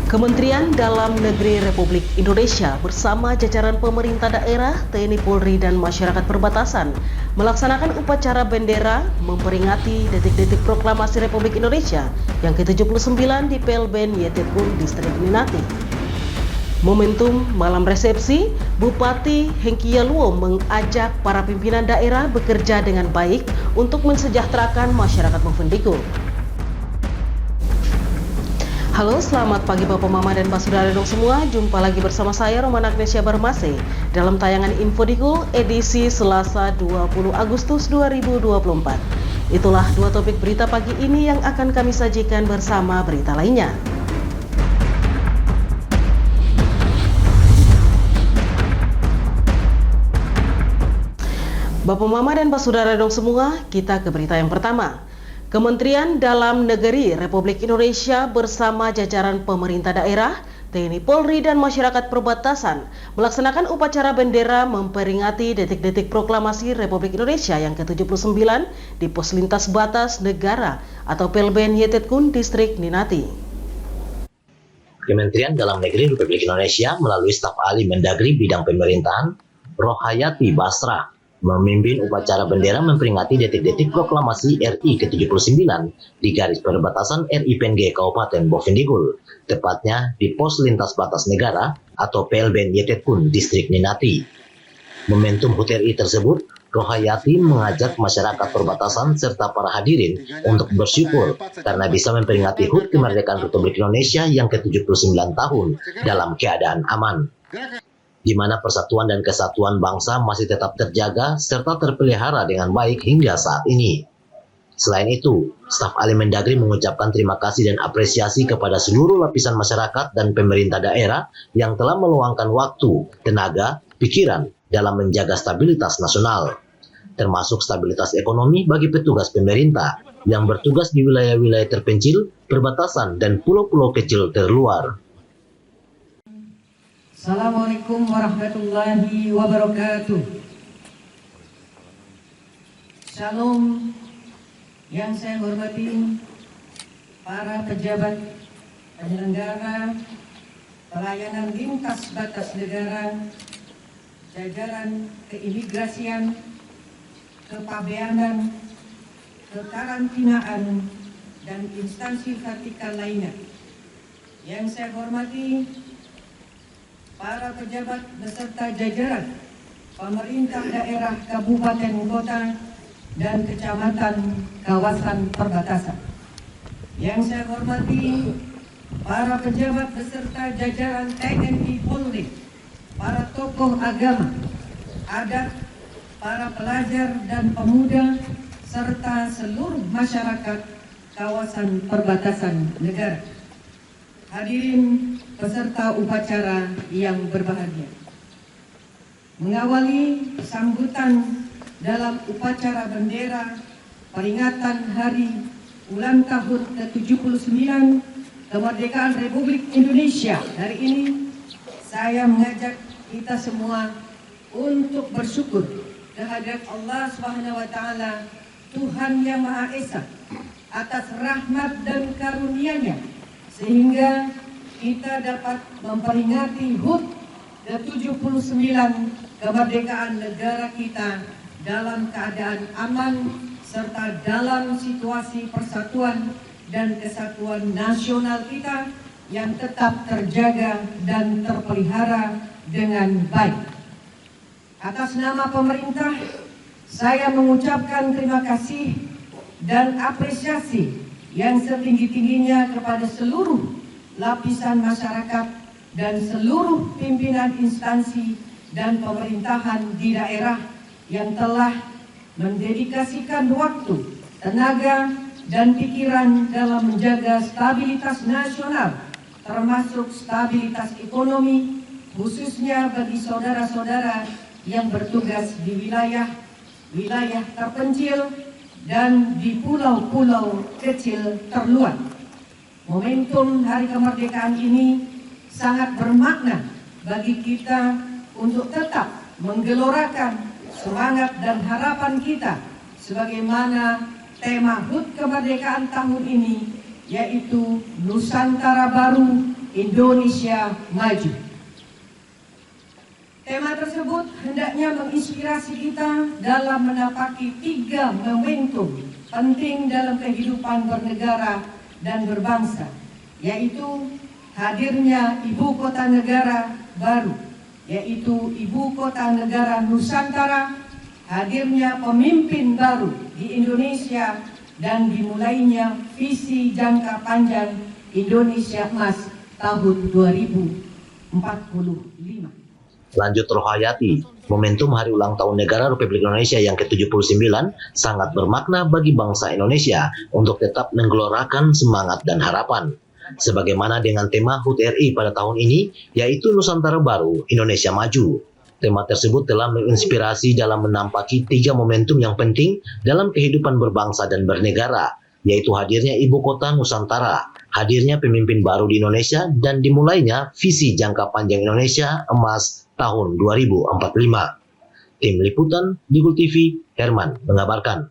Kementerian Dalam Negeri Republik Indonesia bersama jajaran pemerintah daerah, TNI Polri dan masyarakat perbatasan melaksanakan upacara bendera memperingati detik-detik proklamasi Republik Indonesia yang ke-79 di Pelben Yetetkun, Distrik Ninati. Momentum malam resepsi, Bupati Hengki Yaluo mengajak para pimpinan daerah bekerja dengan baik untuk mensejahterakan masyarakat Movendigul. Halo, selamat pagi Bapak Mama dan Pak Saudara dong semua. Jumpa lagi bersama saya Romana Agnesia Barmase dalam tayangan Infodigul edisi Selasa 20 Agustus 2024. Itulah dua topik berita pagi ini yang akan kami sajikan bersama berita lainnya. Bapak Mama dan Pak Saudara dong semua, kita ke berita yang pertama. Kementerian Dalam Negeri Republik Indonesia bersama jajaran pemerintah daerah, TNI Polri dan masyarakat perbatasan melaksanakan upacara bendera memperingati detik-detik proklamasi Republik Indonesia yang ke-79 di Pos Lintas Batas Negara atau Pelben Yetetkun, Distrik Ninati. Kementerian Dalam Negeri Republik Indonesia melalui staf ahli Mendagri bidang pemerintahan, Rohayati Basra, memimpin upacara bendera memperingati detik-detik proklamasi RI ke-79 di garis perbatasan RIPNG Kabupaten Movendigul, tepatnya di Pos Lintas Batas Negara atau Pelben Yetetkun, Distrik Ninati. Momentum HUT RI tersebut, Rohayati mengajak masyarakat perbatasan serta para hadirin untuk bersyukur karena bisa memperingati HUT kemerdekaan Republik Indonesia yang ke-79 tahun dalam keadaan aman, di mana persatuan dan kesatuan bangsa masih tetap terjaga serta terpelihara dengan baik hingga saat ini. Selain itu, staf ahli Mendagri mengucapkan terima kasih dan apresiasi kepada seluruh lapisan masyarakat dan pemerintah daerah yang telah meluangkan waktu, tenaga, pikiran dalam menjaga stabilitas nasional, termasuk stabilitas ekonomi bagi petugas pemerintah yang bertugas di wilayah-wilayah terpencil, perbatasan, dan pulau-pulau kecil terluar. Assalamualaikum warahmatullahi wabarakatuh. Shalom yang saya hormati para pejabat penyelenggara pelayanan lintas batas negara, jajaran keimigrasian, kepabeanan, kekarantinaan, dan instansi vertikal lainnya. Yang saya hormati para pejabat beserta jajaran pemerintah daerah, kabupaten, kota, dan kecamatan kawasan perbatasan. Yang saya hormati para pejabat beserta jajaran TNI Polri, para tokoh agama, adat, para pelajar dan pemuda, serta seluruh masyarakat kawasan perbatasan negara. Hadirin peserta upacara yang berbahagia. Mengawali sambutan dalam upacara bendera peringatan hari ulang tahun ke-79 kemerdekaan Republik Indonesia hari ini, saya mengajak kita semua untuk bersyukur kehadirat Allah Subhanahu wa taala, Tuhan yang Maha Esa, atas rahmat dan karunia-Nya sehingga kita dapat memperingati HUT ke-79 kemerdekaan negara kita dalam keadaan aman serta dalam situasi persatuan dan kesatuan nasional kita yang tetap terjaga dan terpelihara dengan baik. Atas nama pemerintah, saya mengucapkan terima kasih dan apresiasi yang setinggi-tingginya kepada seluruh lapisan masyarakat dan seluruh pimpinan instansi dan pemerintahan di daerah yang telah mendedikasikan waktu, tenaga, dan pikiran dalam menjaga stabilitas nasional, termasuk stabilitas ekonomi, khususnya bagi saudara-saudara yang bertugas di wilayah terpencil dan di pulau-pulau kecil terluar. Momentum Hari Kemerdekaan ini sangat bermakna bagi kita untuk tetap menggelorakan semangat dan harapan kita sebagaimana tema HUT kemerdekaan tahun ini, yaitu Nusantara Baru Indonesia Maju. Tema tersebut hendaknya menginspirasi kita dalam menapaki 3 momentum penting dalam kehidupan bernegara dan berbangsa, yaitu hadirnya ibu kota negara baru, yaitu ibu kota negara Nusantara, hadirnya pemimpin baru di Indonesia, dan dimulainya visi jangka panjang Indonesia Emas tahun 2045. Lanjut Rohayati, momentum hari ulang tahun negara Republik Indonesia yang ke-79 sangat bermakna bagi bangsa Indonesia untuk tetap menggelorakan semangat dan harapan. Sebagaimana dengan tema HUT RI pada tahun ini, yaitu Nusantara Baru, Indonesia Maju. Tema tersebut telah menginspirasi dalam menampaki 3 momentum yang penting dalam kehidupan berbangsa dan bernegara, yaitu hadirnya ibu kota Nusantara, hadirnya pemimpin baru di Indonesia, dan dimulainya visi jangka panjang Indonesia Emas tahun 2045. Tim Liputan Digul TV, Herman mengabarkan.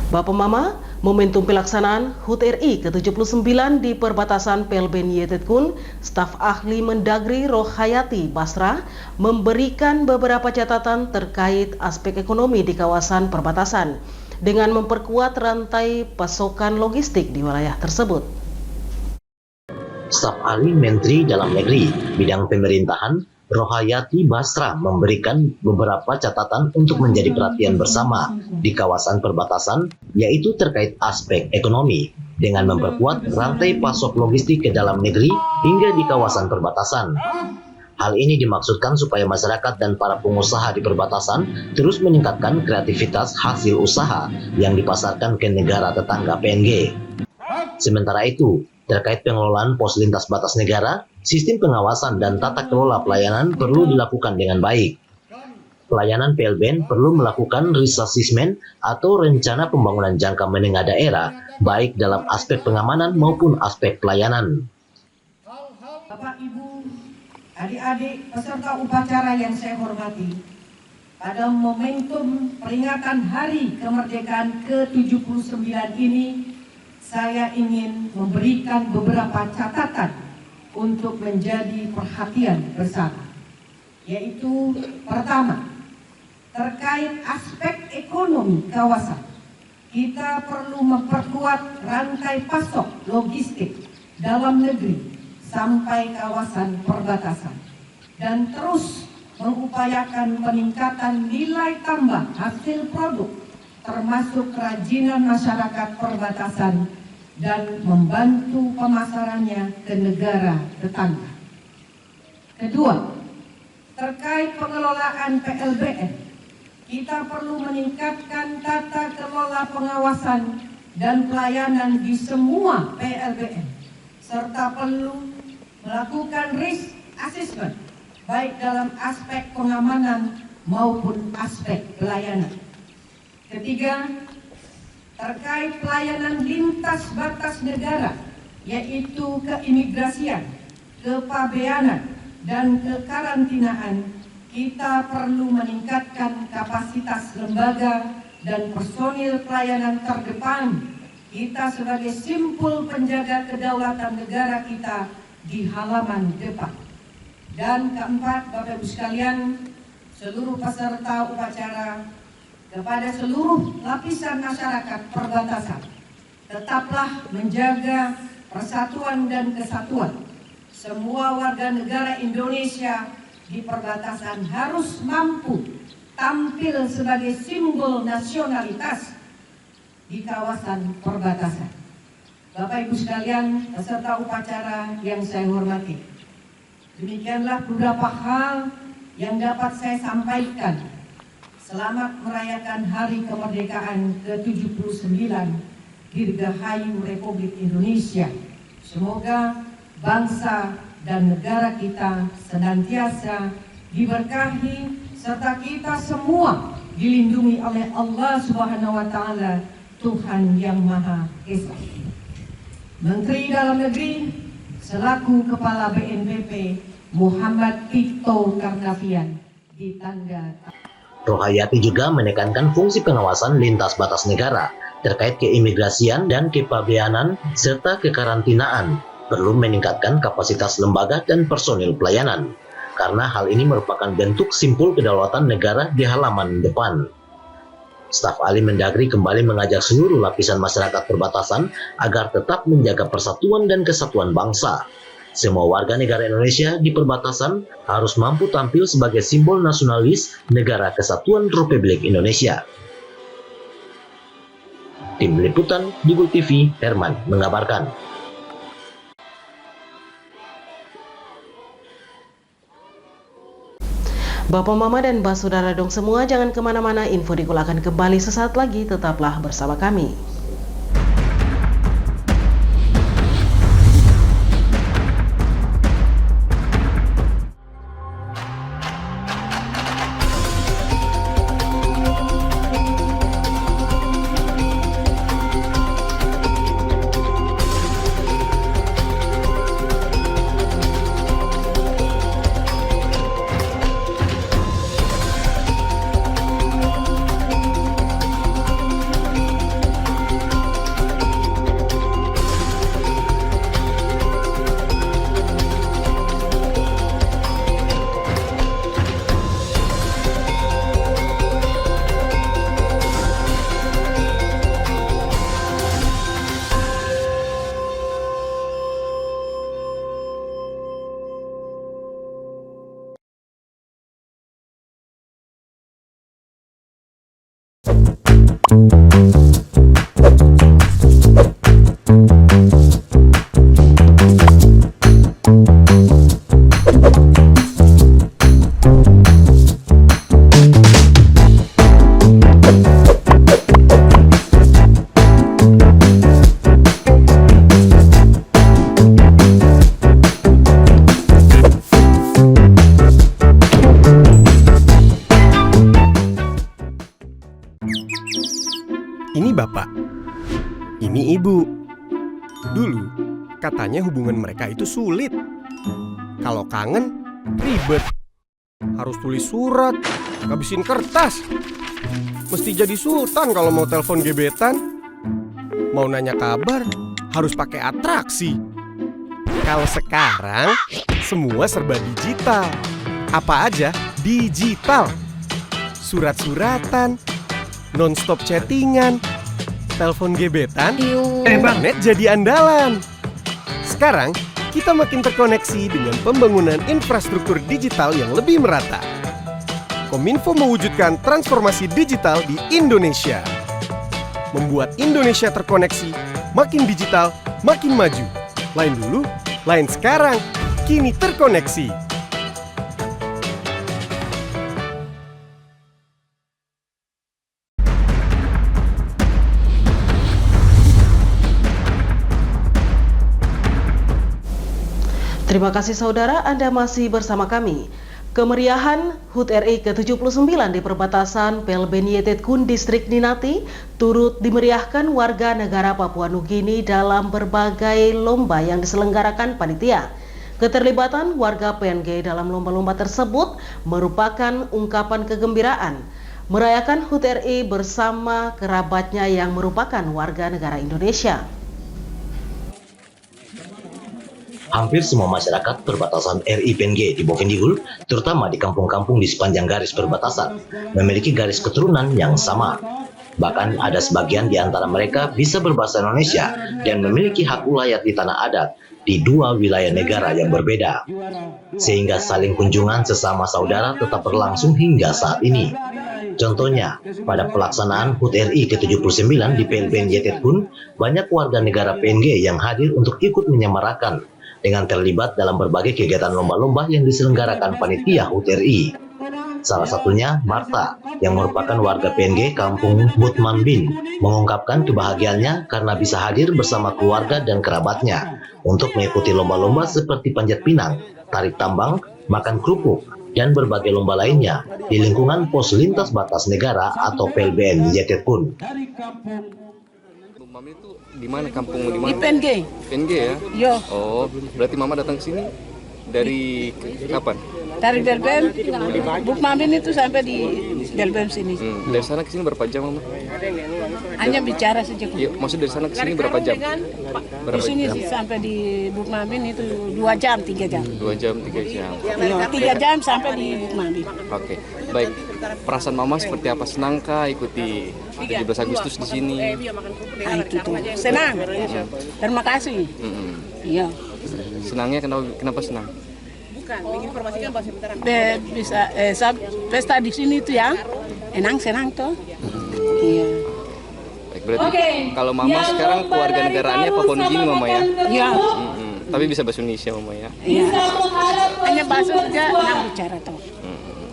Bapak Mama, momentum pelaksanaan HUT RI ke-79 di perbatasan Pelben Yetetkun, staf ahli Mendagri Rohayati Basra memberikan beberapa catatan terkait aspek ekonomi di kawasan perbatasan dengan memperkuat rantai pasokan logistik di wilayah tersebut. Staf ahli Menteri Dalam Negeri bidang pemerintahan Rohayati Basra memberikan beberapa catatan untuk menjadi perhatian bersama di kawasan perbatasan, yaitu terkait aspek ekonomi dengan memperkuat rantai pasok logistik ke dalam negeri hingga di kawasan perbatasan. Hal ini dimaksudkan supaya masyarakat dan para pengusaha di perbatasan terus meningkatkan kreativitas hasil usaha yang dipasarkan ke negara tetangga PNG. Sementara itu, terkait pengelolaan pos lintas batas negara, sistem pengawasan dan tata kelola pelayanan perlu dilakukan dengan baik. Pelayanan PLBN perlu melakukan risk assessment atau rencana pembangunan jangka menengah daerah, baik dalam aspek pengamanan maupun aspek pelayanan. Bapak, Ibu, adik-adik peserta upacara yang saya hormati, pada momentum peringatan Hari Kemerdekaan ke-79 ini, saya ingin memberikan beberapa catatan untuk menjadi perhatian bersama. Yaitu pertama, terkait aspek ekonomi kawasan. Kita perlu memperkuat rantai pasok logistik dalam negeri sampai kawasan perbatasan. Dan terus mengupayakan peningkatan nilai tambah hasil produk, termasuk kerajinan masyarakat perbatasan, dan membantu pemasarannya ke negara tetangga. Kedua, terkait pengelolaan PLBN, kita perlu meningkatkan tata kelola pengawasan dan pelayanan di semua PLBN, serta perlu melakukan risk assessment, baik dalam aspek pengamanan maupun aspek pelayanan. Ketiga, terkait pelayanan lintas batas negara, yaitu keimigrasian, kepabeanan, dan kekarantinaan, kita perlu meningkatkan kapasitas lembaga dan personil pelayanan terdepan kita sebagai simpul penjaga kedaulatan negara kita di halaman depan. Dan keempat, Bapak Ibu sekalian, seluruh peserta upacara, kepada seluruh lapisan masyarakat perbatasan, tetaplah menjaga persatuan dan kesatuan. Semua warga negara Indonesia di perbatasan harus mampu tampil sebagai simbol nasionalitas di kawasan perbatasan. Bapak Ibu sekalian, peserta upacara yang saya hormati, demikianlah beberapa hal yang dapat saya sampaikan. Selamat merayakan Hari Kemerdekaan ke-79 Dirgahayu Republik Indonesia. Semoga bangsa dan negara kita senantiasa diberkahi serta kita semua dilindungi oleh Allah Subhanahu wa taala, Tuhan yang Maha Esa. Menteri Dalam Negeri selaku Kepala BNPB Muhammad Tito Karnavian di tanda. Rohayati juga menekankan fungsi pengawasan lintas batas negara terkait keimigrasian dan kepabeanan serta kekarantinaan perlu meningkatkan kapasitas lembaga dan personil pelayanan, karena hal ini merupakan bentuk simpul kedaulatan negara di halaman depan. Staf ahli Mendagri kembali mengajak seluruh lapisan masyarakat perbatasan agar tetap menjaga persatuan dan kesatuan bangsa. Semua warga negara Indonesia di perbatasan harus mampu tampil sebagai simbol nasionalis Negara Kesatuan Republik Indonesia. Tim Liputan Digul TV, Herman mengabarkan. Bapak, Mama, dan Mbak Saudara dong semua, jangan kemana-mana, info Digul akan kembali sesaat lagi, tetaplah bersama kami. Ini bapak, ini ibu. Dulu katanya hubungan mereka itu sulit. Kalau kangen, ribet. Harus tulis surat, ngabisin kertas. Mesti jadi sultan kalau mau telepon gebetan. Mau nanya kabar, harus pakai atraksi. Kalau sekarang, semua serba digital. Apa aja digital. Surat-suratan, non-stop chattingan, telepon gebetan, internet jadi andalan. Sekarang, kita makin terkoneksi dengan pembangunan infrastruktur digital yang lebih merata. Kominfo mewujudkan transformasi digital di Indonesia. Membuat Indonesia terkoneksi, makin digital, makin maju. Lain dulu, lain sekarang, kini terkoneksi. Terima kasih saudara, Anda masih bersama kami. Kemeriahan HUT RI ke-79 di perbatasan Pelbenyetetkun Distrik Ninati turut dimeriahkan warga negara Papua Nugini dalam berbagai lomba yang diselenggarakan panitia. Keterlibatan warga PNG dalam lomba-lomba tersebut merupakan ungkapan kegembiraan merayakan HUT RI bersama kerabatnya yang merupakan warga negara Indonesia. Hampir semua masyarakat perbatasan RI PNG di Bovendigul, terutama di kampung-kampung di sepanjang garis perbatasan, memiliki garis keturunan yang sama. Bahkan ada sebagian di antara mereka bisa berbahasa Indonesia dan memiliki hak ulayat di tanah adat di dua wilayah negara yang berbeda. Sehingga saling kunjungan sesama saudara tetap berlangsung hingga saat ini. Contohnya, pada pelaksanaan HUT RI ke-79 di Pelbenyetetkun, banyak warga negara PNG yang hadir untuk ikut menyemarakan dengan terlibat dalam berbagai kegiatan lomba-lomba yang diselenggarakan panitia HUT RI. Salah satunya Marta, yang merupakan warga PNG Kampung Butmanbin, mengungkapkan kebahagiaannya karena bisa hadir bersama keluarga dan kerabatnya untuk mengikuti lomba-lomba seperti panjat pinang, tarik tambang, makan kerupuk, dan berbagai lomba lainnya di lingkungan pos lintas batas negara atau Pelbenyetetkun. Mama itu di mana, kampung di mana? Di PNG. PNG ya? Yo. Oh, berarti Mama datang ke sini dari kapan? Dari Berben, Bukmamin itu sampai di Del BEM sini. Dari sana ke sini berapa jam, Mama? Hanya bicara saja. Iya, maksud dari sana ke sini berapa jam? Di sini sih sampai di Bukmabin itu 2 jam, 3 jam. 2 jam, 3 jam. Iya, 3 jam sampai di Bukmabin. Oke, baik. Perasaan Mama seperti apa? Senangkah ikuti 17 Agustus di sini? Nah, itu tuh. Senang. Terima kasih. Iya. Senangnya kenapa senang? Bisa pesta di sini tuh ya. Senang tuh. Iya. Baik, berarti kalau Mama sekarang keluarga negaraannya Papua Nugini, Mama ya? Iya. Tapi bisa bahasa Indonesia, Mama ya? Iya. Hanya bahasa saja yang bicara tuh.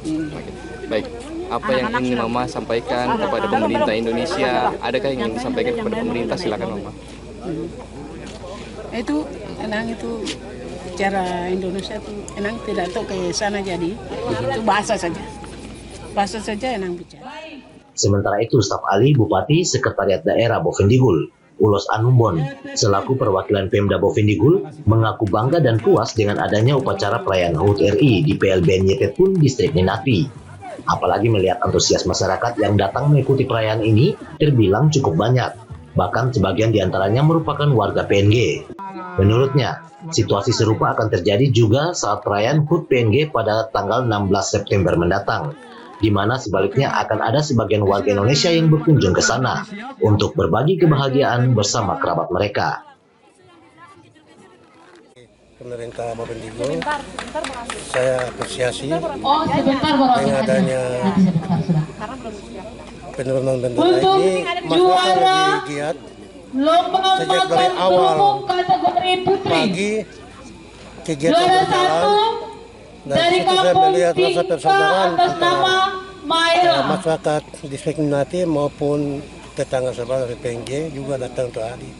Oke. Baik, apa yang ingin Mama sampaikan kepada pemerintah Indonesia? Adakah yang ingin disampaikan kepada pemerintah? Silakan, Mama. Itu enang itu cara Indonesia tuh enang tidak tahu ke sana, jadi itu bahasa saja enang bicara. Sementara itu, staf ahli Bupati Sekretariat Daerah Bovendigul, Ulos Anumbon, selaku perwakilan Pemda Bovendigul, mengaku bangga dan puas dengan adanya upacara perayaan HUT RI di PLBN Yetetpun, Distrik Ninati. Apalagi melihat antusias masyarakat yang datang mengikuti perayaan ini terbilang cukup banyak. Bahkan sebagian diantaranya merupakan warga PNG. Menurutnya, situasi serupa akan terjadi juga saat perayaan HUT PNG pada tanggal 16 September mendatang, di mana sebaliknya akan ada sebagian warga Indonesia yang berkunjung ke sana untuk berbagi kebahagiaan bersama kerabat mereka. Pemerintah Bovendigul, saya apresiasi dengan adanya penurunan bendera ini, masyarakat lebih giat sejak dari awal pagi kegiatan berjalan, dan situ saya melihat rasa persaudaraan antara masyarakat Distrik Ninati maupun tetangga sebelah dari PNG juga datang untuk hadir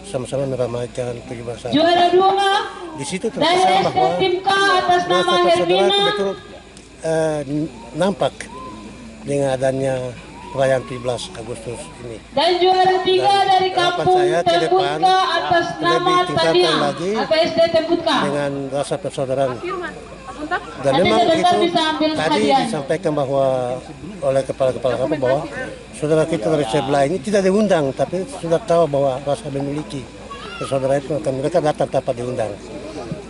sama-sama meramaikan 17 Agustus. Di situ terkesan bahwa rasa persaudaraan betul nampak dengan adanya perayaan 17 Agustus ini. Dan juara 3 dari kampung saya ke depan atas nama lebih tingkatkan Tania lagi APSD Tembutka. dengan rasa persaudaraan. Dan memang itu tadi disampaikan bahwa oleh kepala-kepala kampung bahwa saudara kita dari sebelah ini tidak diundang, tapi sudah tahu bahwa rasa memiliki persaudaraan itu akan mereka datang tanpa diundang.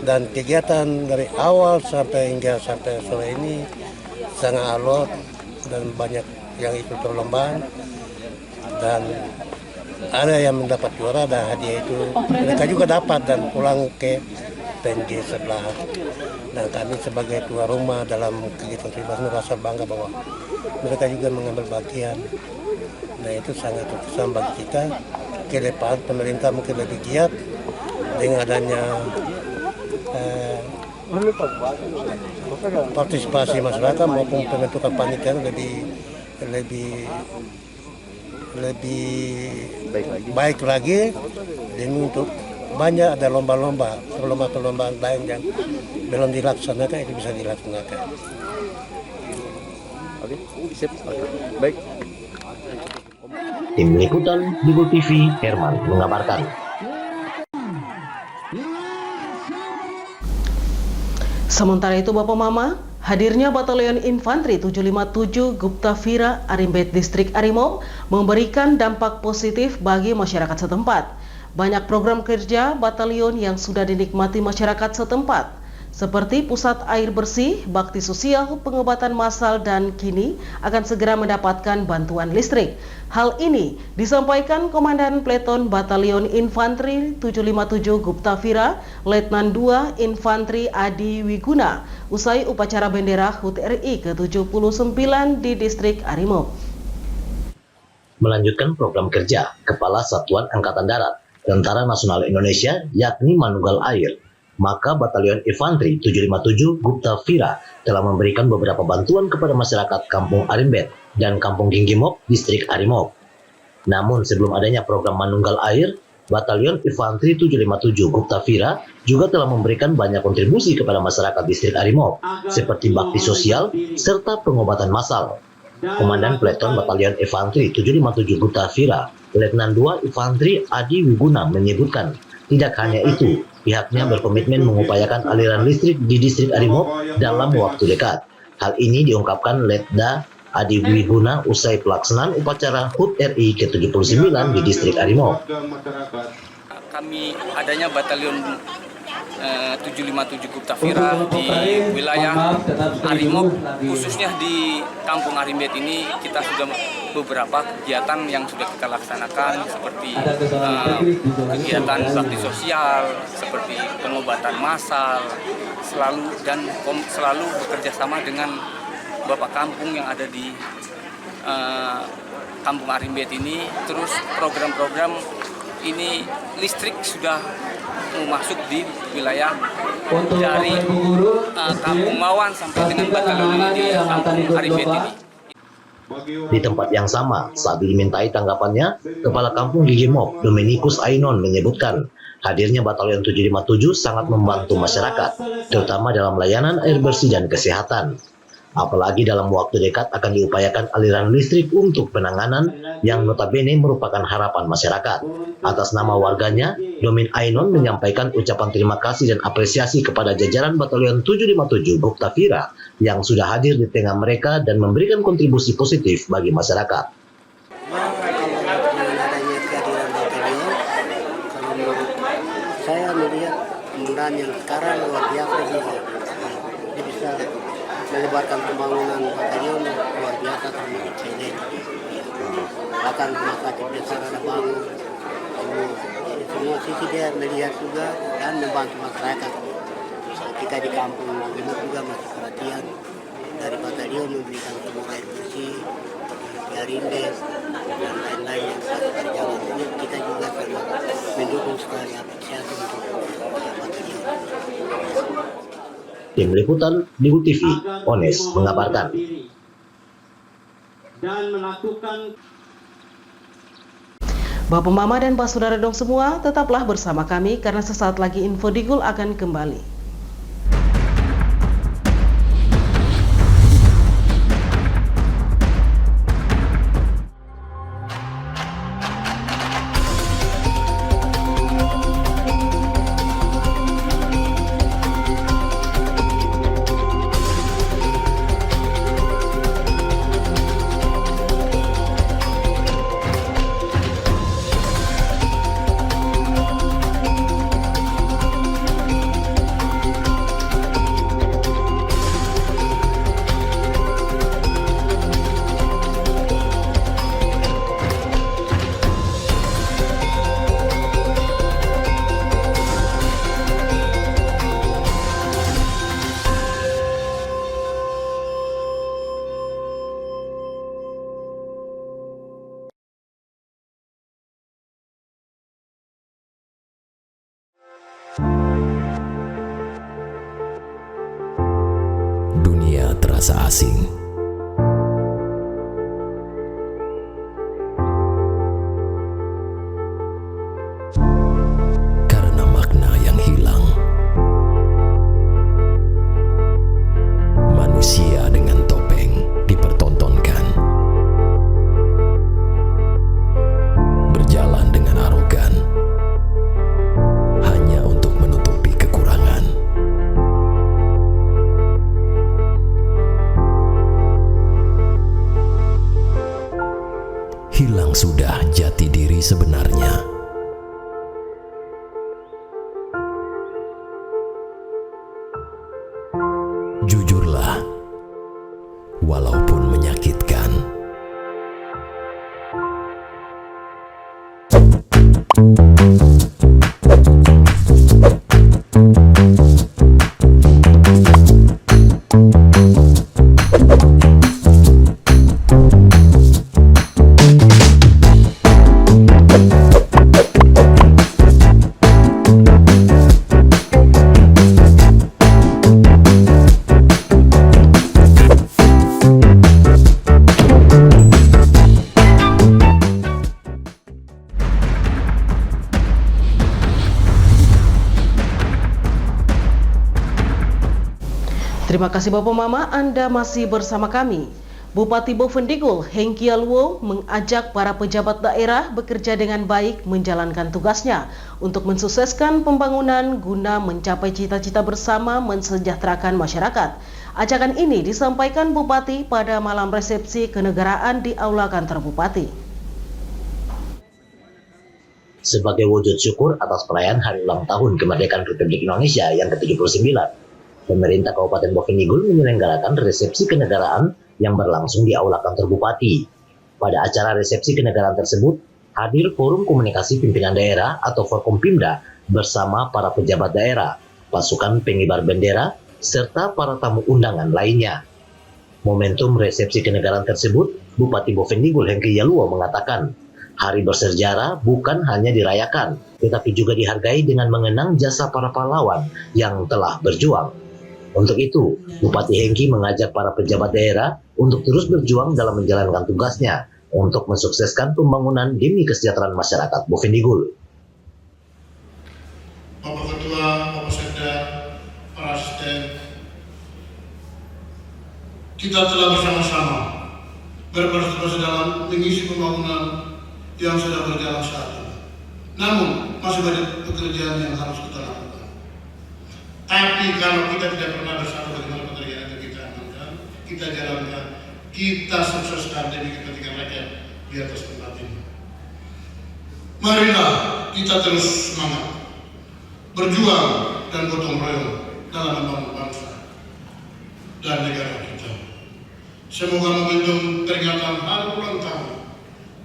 Dan kegiatan dari awal sampai hingga sampai sore ini sangat alot dan banyak yang ikut perlombaan, dan ada yang mendapat juara dan hadiah itu mereka juga dapat dan pulang ke PNG sebelah. Dan kami sebagai tuan rumah dalam kegiatan 17 merasa bangga bahwa mereka juga mengambil bagian. Nah, itu sangat terkesan bagi kita. Ke depan pemerintah mungkin lebih giat dengan adanya partisipasi masyarakat maupun pembentukan panitia lebih baik lagi, dan untuk banyak ada perlombaan lain yang belum dilaksanakan, itu bisa dilaksanakan. Oke, sip. Baik. Tim Liputan Digul TV, Herman mengabarkan. Sementara itu Bapak Mama, hadirnya Batalion Infanteri 757 Gupta Vira Arimbet Distrik Arimob memberikan dampak positif bagi masyarakat setempat. Banyak program kerja batalion yang sudah dinikmati masyarakat setempat, seperti pusat air bersih, bakti sosial, pengobatan massal, dan kini akan segera mendapatkan bantuan listrik. Hal ini disampaikan Komandan Pleton Batalion Infanteri 757 Gupta Vira, Letnan 2 Infanteri Adi Wiguna, usai upacara bendera HUT RI ke-79 di Distrik Arimob. Melanjutkan program kerja Kepala Satuan Angkatan Darat Tentara Nasional Indonesia, yakni Manunggal Air, maka Batalion Infanteri 757 Gupta Vira telah memberikan beberapa bantuan kepada masyarakat Kampung Arimbet dan Kampung Ginggimob, Distrik Arimob. Namun sebelum adanya program Manunggal Air, Batalion Infanteri 757 Gupta Vira juga telah memberikan banyak kontribusi kepada masyarakat Distrik Arimob, seperti bakti sosial serta pengobatan massal. Komandan Pleton Batalion Infanteri 757 Gupta Vira, Letnan 2 Infanteri Adi Wiguna menyebutkan, tidak hanya itu, pihaknya berkomitmen mengupayakan aliran listrik di Distrik Arimob dalam waktu dekat. Hal ini diungkapkan Letda Adi Wihuna usai pelaksanaan upacara HUT RI ke-79 di distrik Arimo. Kami adanya batalion 757 Guptafira di wilayah Arimo, khususnya di Kampung Arimbet ini kita sudah beberapa kegiatan yang sudah kita laksanakan seperti kegiatan bakti sosial, seperti pengobatan massal, selalu bekerja sama dengan Bapak Kampung yang ada di Kampung Arimbet ini. Terus program-program ini listrik sudah mau masuk di wilayah dari Kampung Mawan sampai dengan batalion ini di Kampung Arimbet ini. Di tempat yang sama, saat dimintai tanggapannya, Kepala Kampung Gigimok, Dominikus Ainon menyebutkan hadirnya batalion 757 sangat membantu masyarakat, terutama dalam layanan air bersih dan kesehatan. Apalagi dalam waktu dekat akan diupayakan aliran listrik untuk penanganan yang notabene merupakan harapan masyarakat. Atas nama warganya, Domin Ainon menyampaikan ucapan terima kasih dan apresiasi kepada jajaran Batalion 757 Guptafira yang sudah hadir di tengah mereka dan memberikan kontribusi positif bagi masyarakat. Saya melihat penggunaan yang sekarang luar biasa juga. Dia bisa melebarkan pembangunan batalion luar biasa termasuk sini. Bahkan rumah sakit besar ada bangun. Semua sisi dia melihat juga dan membantu masyarakat. Kita di kampung ini juga masih perhatian dari batalion memberikan semua air bersih, Rindes dan lain-lain yang berjalan. Ini kita juga sangat mendukung sekali apresiasi untuk batalion. Tim Liputan Digu TV, Ones mengabarkan. Dan melakukan Bapak Mama dan Pak Saudara dong semua, tetaplah bersama kami karena sesaat lagi Info Digul akan kembali. Dunia terasa asing. Karena makna yang hilang. Manusia dengan topeng dipertontonkan. Berjalan dengan arogan. Hanya untuk menutupi kekurangan. Hilang sudah jati diri sebenarnya. Jujurlah, walaupun menyakitkan. Terima kasih Bapak Mama, Anda masih bersama kami. Bupati Bovendigul, Hengki Yalwo, mengajak para pejabat daerah bekerja dengan baik menjalankan tugasnya untuk mensukseskan pembangunan guna mencapai cita-cita bersama mensejahterakan masyarakat. Ajakan ini disampaikan Bupati pada malam resepsi kenegaraan di Aula Kantor Bupati. Sebagai wujud syukur atas perayaan Hari Ulang Tahun Kemerdekaan Republik Indonesia yang ke-79, pemerintah Kabupaten Bovendigul menyelenggarakan resepsi kenegaraan yang berlangsung di Aula Kantor Bupati. Pada acara resepsi kenegaraan tersebut, hadir Forum Komunikasi Pimpinan Daerah atau Forkompimda bersama para pejabat daerah, pasukan pengibar bendera, serta para tamu undangan lainnya. Momentum resepsi kenegaraan tersebut, Bupati Bovendigul Hengki Yalwo mengatakan, hari bersejarah bukan hanya dirayakan, tetapi juga dihargai dengan mengenang jasa para pahlawan yang telah berjuang. Untuk itu, Bupati Hengki mengajak para pejabat daerah untuk terus berjuang dalam menjalankan tugasnya untuk mensukseskan pembangunan demi kesejahteraan masyarakat Bovendigul. Bapak Ketua, Bapak Sekda, para asisten, kita telah bersama-sama berpartisipasi dalam mengisi pembangunan yang sedang berjalan saat ini. Namun, masih banyak pekerjaan yang harus kita lakukan. Tapi kalau kita tidak pernah bersatu bagaimana pekerjaan yang kita amankan, kita jalankan, kita sukseskan demi kepentingan rakyat di atas tempat ini. Marilah kita terus semangat, berjuang dan gotong royong dalam membangun bangsa dan negara kita. Semoga momentum peringatan Hari Ulang Tahun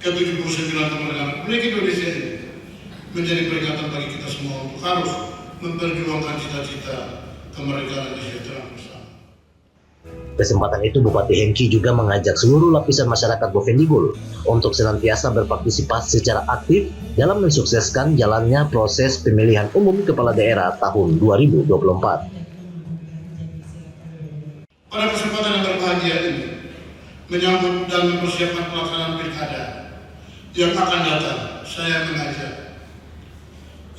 ke-79 kemerdekaan Republik Indonesia ini menjadi peringatan bagi kita semua untuk harus memperjuangkan cita-cita kemerdekaan dan kesejahteraan bersama. Kesempatan itu Bupati Hengki juga mengajak seluruh lapisan masyarakat Bovendigul untuk senantiasa berpartisipasi secara aktif dalam mensukseskan jalannya proses pemilihan umum kepala daerah tahun 2024. Pada kesempatan yang berbahagia ini, menyambut dan mempersiapkan pelaksanaan pilkada yang akan datang, saya mengajak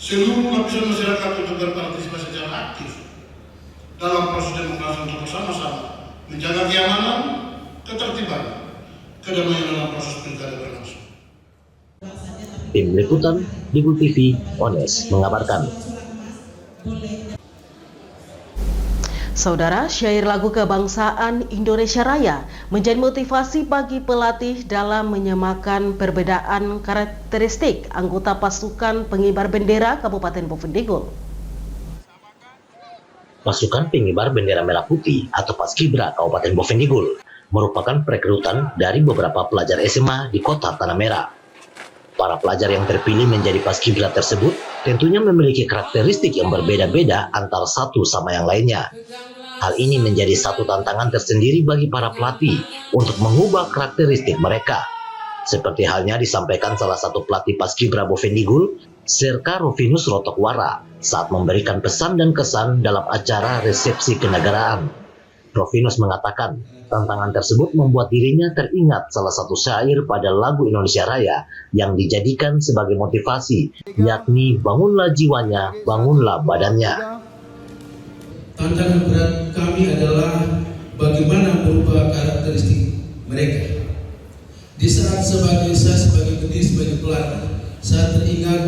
seluruh lapisan masyarakat untuk berpartisipasi secara aktif dalam proses demokrasi untuk bersama-sama menjaga keamanan, ketertiban, kedamaian dalam proses pilkada berlangsung. Tim Liputan Digul TV, Ones mengabarkan. Saudara, syair lagu kebangsaan Indonesia Raya menjadi motivasi bagi pelatih dalam menyamakan perbedaan karakteristik anggota pasukan pengibar bendera Kabupaten Bovendigul. Pasukan pengibar bendera merah putih atau Paskibra Kabupaten Bovendigul merupakan perekrutan dari beberapa pelajar SMA di kota Tanah Merah. Para pelajar yang terpilih menjadi Paskibra tersebut tentunya memiliki karakteristik yang berbeda-beda antara satu sama yang lainnya. Hal ini menjadi satu tantangan tersendiri bagi para pelatih untuk mengubah karakteristik mereka. Seperti halnya disampaikan salah satu pelatih Paskibra Bovendigul, Serka Rovinus Rotokwara, saat memberikan pesan dan kesan dalam acara resepsi kenegaraan. Rovinus mengatakan, tantangan tersebut membuat dirinya teringat salah satu syair pada lagu Indonesia Raya yang dijadikan sebagai motivasi, yakni bangunlah jiwanya, bangunlah badannya. Tantangan berat kami adalah bagaimana merubah karakteristik mereka. Di saat saya sebagai pendiri, sebagai pelatih, saya teringat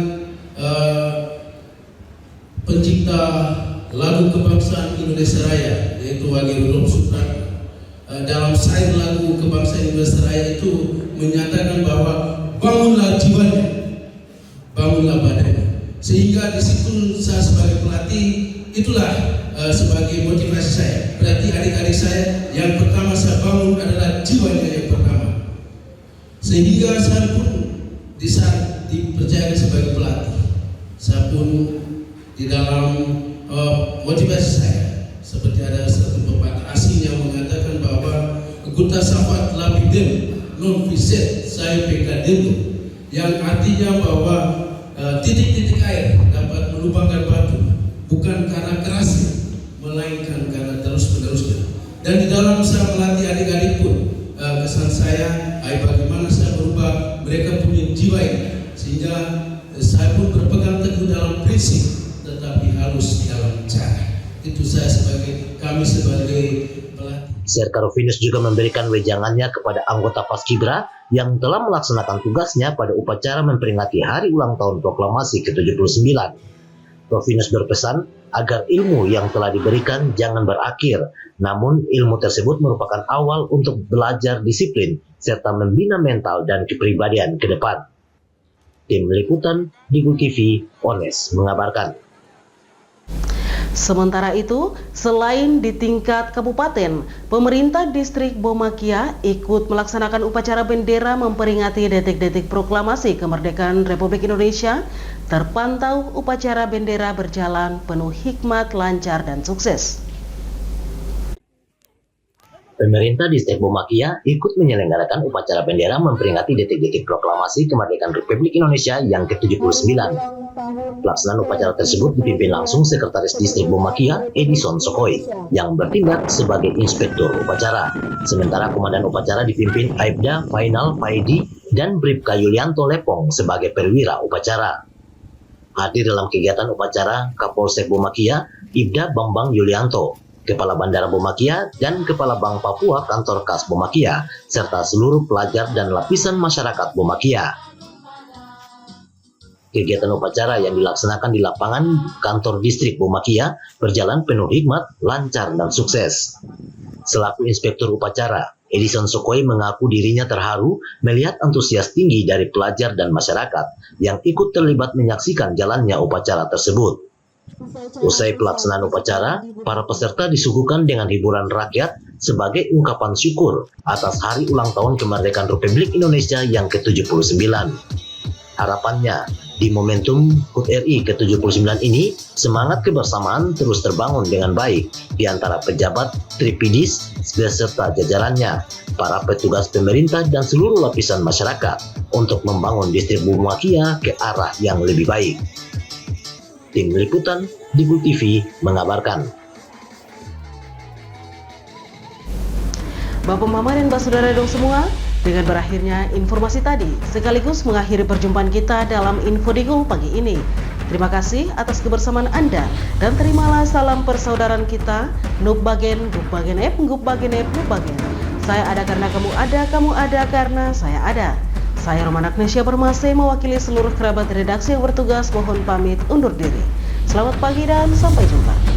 pencipta lagu kebangsaan Indonesia Raya, yaitu Wage Rudolf Supratman. Dalam syair lagu kebangsaan Indonesia Raya itu menyatakan bahwa bangunlah jiwanya, bangunlah badannya. Sehingga di situ saya sebagai pelatih, itulah sebagai motivasi saya. Berarti adik-adik saya yang pertama saya bangun adalah jiwanya yang pertama. Sehingga saya pun di saat dipercayakan sebagai pelatih, saya pun di dalam motivasi saya, seperti ada satu pepatah asing yang mengatakan bahwa Guta Safat Labidem non viset saya pekadenu, yang artinya bahwa titik-titik air dapat melubangkan batu bukan karena kerasnya, melainkan karena terus-menerusnya. Dan di dalam saya melatih adik-adik pun, kesan saya, bagaimana saya berubah mereka punya jiwa ini, sehingga saya pun berpegang teguh dalam prinsip, tetapi harus dalam cara. Itu kami sebagai pelatih. Serka Rufinus juga memberikan wejangannya kepada anggota Paskibra yang telah melaksanakan tugasnya pada upacara memperingati Hari Ulang Tahun Proklamasi ke-79. Rufinus berpesan agar ilmu yang telah diberikan jangan berakhir, namun ilmu tersebut merupakan awal untuk belajar disiplin serta membina mental dan kepribadian ke depan. Tim Liputan Digu TV, Ones mengabarkan. Sementara itu, selain di tingkat kabupaten, pemerintah distrik Bomakia ikut melaksanakan upacara bendera memperingati detik-detik proklamasi kemerdekaan Republik Indonesia. Terpantau upacara bendera berjalan penuh hikmat, lancar, dan sukses. Pemerintah distrik Bomakia ikut menyelenggarakan upacara bendera memperingati detik-detik proklamasi kemerdekaan Republik Indonesia yang ke-79. Pelaksanaan upacara tersebut dipimpin langsung Sekretaris Distrik Bomakia, Edison Sokoi, yang bertindak sebagai inspektur upacara. Sementara Komandan Upacara dipimpin Aibda Fainal Faidi dan Bribka Yulianto Lepong sebagai perwira upacara. Hadir dalam kegiatan upacara Kapolsek Bomakia, Ibda Bambang Yulianto, Kepala Bandara Bomakia, dan Kepala Bank Papua Kantor Kas Bomakia, serta seluruh pelajar dan lapisan masyarakat Bomakia. Kegiatan upacara yang dilaksanakan di lapangan kantor distrik Bomakia berjalan penuh hikmat, lancar, dan sukses. Selaku inspektur upacara, Edison Sokoi mengaku dirinya terharu melihat antusias tinggi dari pelajar dan masyarakat yang ikut terlibat menyaksikan jalannya upacara tersebut. Usai pelaksanaan upacara, para peserta disuguhkan dengan hiburan rakyat sebagai ungkapan syukur atas Hari Ulang Tahun Kemerdekaan Republik Indonesia yang ke-79. Harapannya, di momentum HUT RI ke-79 ini, semangat kebersamaan terus terbangun dengan baik di antara pejabat Tripidis beserta jajarannya, para petugas pemerintah dan seluruh lapisan masyarakat untuk membangun distrik Bomakia ke arah yang lebih baik. Tim Liputan Digu TV mengabarkan. Bapak Mama dan Mbak Saudara dong semua, dengan berakhirnya informasi tadi, sekaligus mengakhiri perjumpaan kita dalam Info Digu pagi ini. Terima kasih atas kebersamaan Anda, dan terimalah salam persaudaraan kita, Nup Bagen, Gup Bagen Ep, Gup Bagen Ep, Nup Bagen. Saya ada karena kamu ada karena saya ada. Saya Roman Agnesia Permase mewakili seluruh kerabat redaksi yang bertugas mohon pamit undur diri. Selamat pagi dan sampai jumpa.